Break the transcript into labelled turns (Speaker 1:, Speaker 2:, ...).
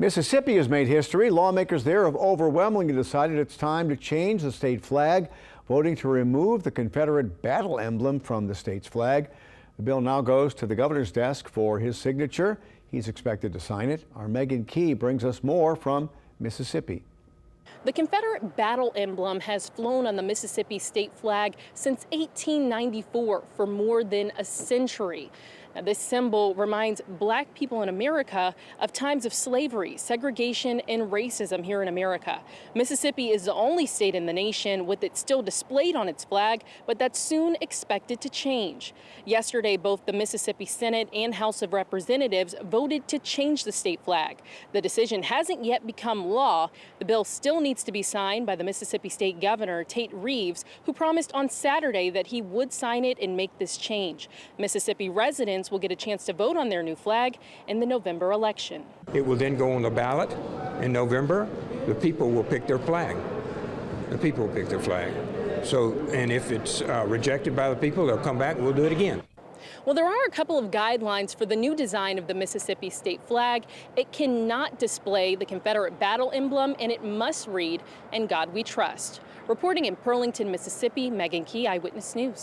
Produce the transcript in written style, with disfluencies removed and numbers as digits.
Speaker 1: Mississippi has made history. Lawmakers there have overwhelmingly decided it's time to change the state flag, voting to remove the Confederate battle emblem from the state's flag. The bill now goes to the governor's desk for his signature. He's expected to sign it. Our Megan Key brings us more from Mississippi.
Speaker 2: The Confederate battle emblem has flown on the Mississippi state flag since 1894 for more than a century. Now, this symbol reminds Black people in America of times of slavery, segregation, and racism here in America. Mississippi is the only state in the nation with it still displayed on its flag, but that's soon expected to change. Yesterday, both the Mississippi Senate and House of Representatives voted to change the state flag. The decision hasn't yet become law. The bill still needs to be signed by the Mississippi State Governor, Tate Reeves, who promised on Saturday that he would sign it and make this change. Mississippi residents will get a chance to vote on their new flag in the November election.
Speaker 3: It will then go on the ballot in November. The people will pick their flag. The people will pick their flag. So, and if it's rejected by the people, they'll come back and we'll do it again.
Speaker 2: Well, there are a couple of guidelines for the new design of the Mississippi state flag. It cannot display the Confederate battle emblem, and it must read, "In God We Trust." Reporting in Pearlington, Mississippi, Megan Key, Eyewitness News.